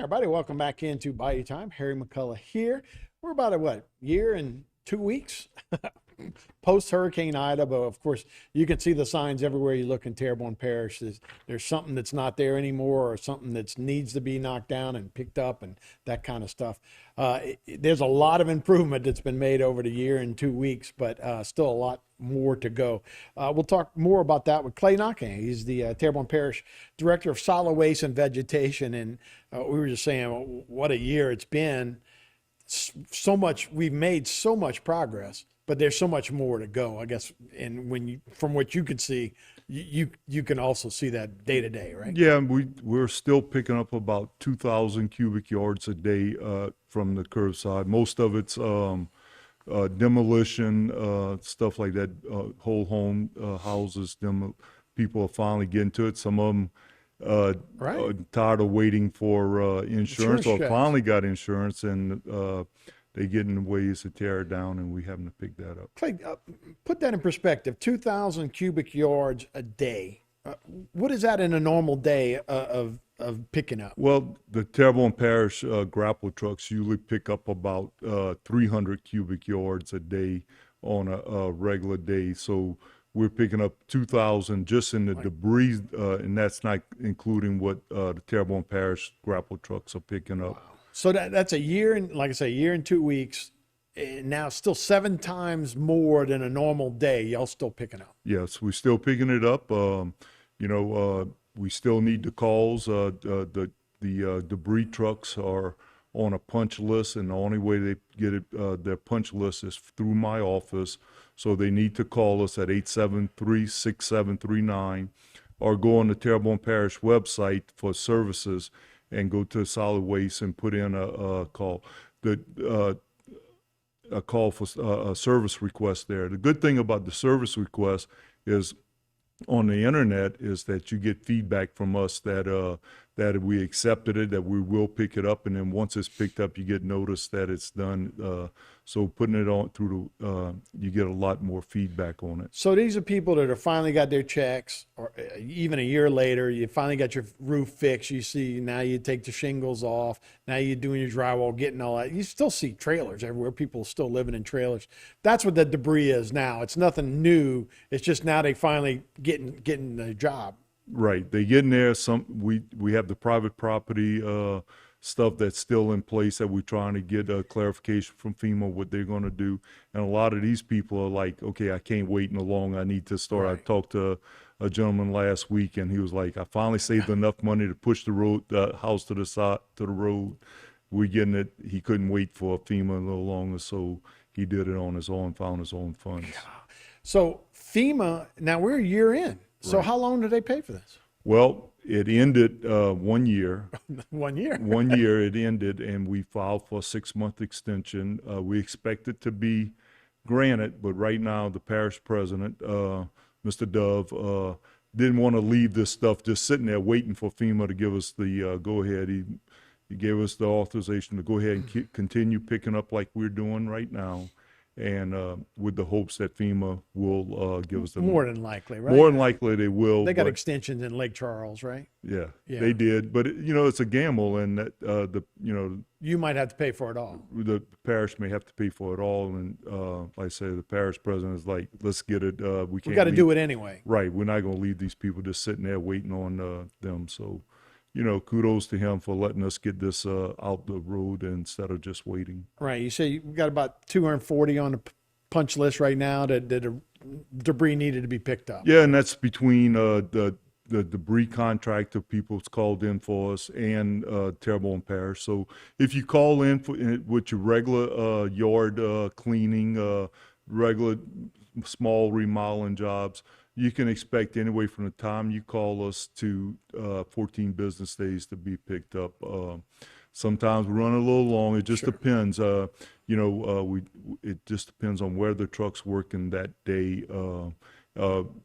everybody. Welcome back into Bayou Time. Harry McCullough here. We're about a year and 2 weeks post Hurricane Ida, but of course you can see the signs everywhere you look in Terrebonne Parish. There's something that's not there anymore, or something that needs to be knocked down and picked up, and that kind of stuff. There's a lot of improvement that's been made over the year and 2 weeks, but still a lot more to go. We'll talk more about that with Clay Naquin. He's the Terrebonne Parish Director of Solid Waste and Vegetation, and we were just saying what a year it's been. So much, we've made so much progress, but there's so much more to go, I guess. And from what you could see, you can also see that day to day, right? Yeah, we're still picking up about 2,000 cubic yards a day from the curbside. Most of it's demolition, stuff like that, whole home houses. People are finally getting to it. Some of them are tired of waiting for insurance, or checks. finally got insurance, and they getting ways to tear it down, and we having to pick that up. Clay, put that in perspective. 2,000 cubic yards a day. What is that in a normal day of picking up? Well, the Terrebonne Parish grapple trucks usually pick up about 300 cubic yards a day on a regular day. So we're picking up 2,000 just in the debris, and that's not including what the Terrebonne Parish grapple trucks are picking up. Wow. So that's a year, and like I say, a year and 2 weeks. And now still 7 times more than a normal day. Y'all still picking up? Yes, we're still picking it up. We still need the calls. The debris trucks are on a punch list, and the only way they get it, their punch list is through my office. So they need to call us at 873-6739, or go on the Terrebonne Parish website for services and go to solid waste and put in a call. A call for a service request there. The good thing about the service request is on the internet is that you get feedback from us that we accepted it, that we will pick it up, and then once it's picked up, you get notice that it's done. So putting it on through you get a lot more feedback on it. So these are people that have finally got their checks, or even a year later, you finally got your roof fixed. You see, now you take the shingles off. Now you're doing your drywall, getting all that. You still see trailers everywhere. People are still living in trailers. That's what the debris is now. It's nothing new. It's just now they finally getting the job. Right. They get in there. We have the private property stuff that's still in place that we're trying to get clarification from FEMA what they're going to do. And a lot of these people are like, okay, I can't wait no longer. I need to start. Right. I talked to a gentleman last week, and he was like, I finally saved enough money to push the house to the side, to the road. We're getting it. He couldn't wait for FEMA a little longer, so he did it on his own, found his own funds. So FEMA, now we're a year in. So Right. how long did they pay for this? Well, it ended 1 year. 1 year. 1 year it ended, and we filed for a 6-month extension. We expect it to be granted, but right now the parish president, Mr. Dove, didn't want to leave this stuff just sitting there waiting for FEMA to give us the go-ahead. He gave us the authorization to go ahead and continue picking up like we're doing right now, and with the hopes that FEMA will give us the More than likely, right? More than likely they will. They got but- extensions in Lake Charles, right? Yeah, Yeah. they did, but it's a gamble, and that You might have to pay for it all. the parish may have to pay for it all, and like I say, the parish president is like, let's get it. We We got to leave- do it anyway. Right. We're not going to leave these people just sitting there waiting on them. So, kudos to him for letting us get this out the road instead of just waiting. Right. You say we got about 240 on the punch list right now that debris needed to be picked up. Yeah, and that's between the debris contractor, people's called in for us, and Terrebonne Parish. So if you call in with your regular yard cleaning, regular small remodeling jobs, you can expect anywhere from the time you call us to 14 business days to be picked up. Sometimes we run a little long. It just depends. It just depends on where the truck's working that day.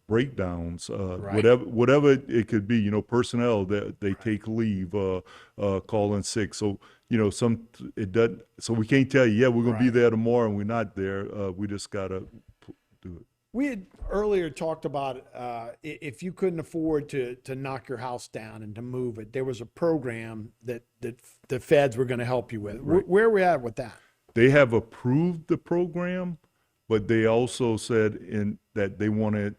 Breakdowns, Right. whatever it could be. Personnel that they take leave, call in sick. So it doesn't. So we can't tell you, yeah, we're gonna be Right. there tomorrow, and we're not there. We just gotta do it. We had earlier talked about if you couldn't afford to knock your house down and to move it, there was a program that the feds were going to help you with. Right. Where are we at with that? They have approved the program, but they also said that they want to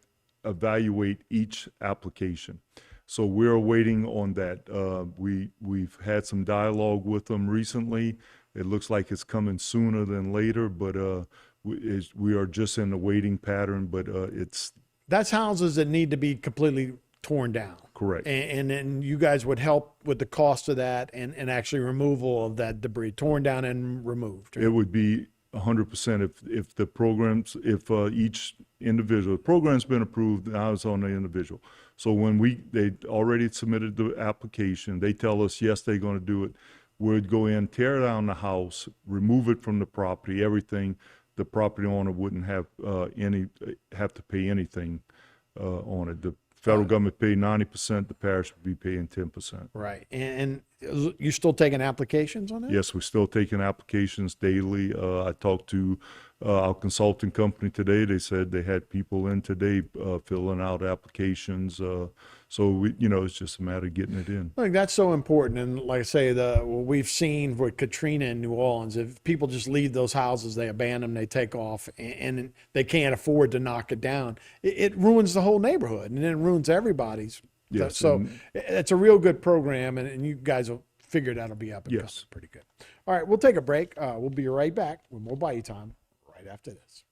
evaluate each application. So we're waiting on that. We've had some dialogue with them recently. It looks like it's coming sooner than later, but we are just in the waiting pattern. But That's houses that need to be completely torn down. Correct. And then you guys would help with the cost of that and actually removal of that debris, torn down and removed. Right? It would be 100% if the programs, if each individual, the program's been approved, now it's on the individual. So when they already submitted the application, they tell us, yes, they're going to do it. We'd go in, tear down the house, remove it from the property, everything. The property owner wouldn't have to pay anything on it. The federal government paid 90%, the parish would be paying 10%. Right. And you still taking applications on that? Yes, we're still taking applications daily. I talked to our consulting company today. They said they had people in today filling out applications. So it's just a matter of getting it in. I think that's so important. And like I say, what we've seen with Katrina in New Orleans, if people just leave those houses, they abandon them, they take off, and they can't afford to knock it down, it ruins the whole neighborhood, and then it ruins everybody's. Yes, So it's a real good program, and you guys will figure that'll be up and coming pretty good. All right, we'll take a break. We'll be right back with more Bayou Time right after this.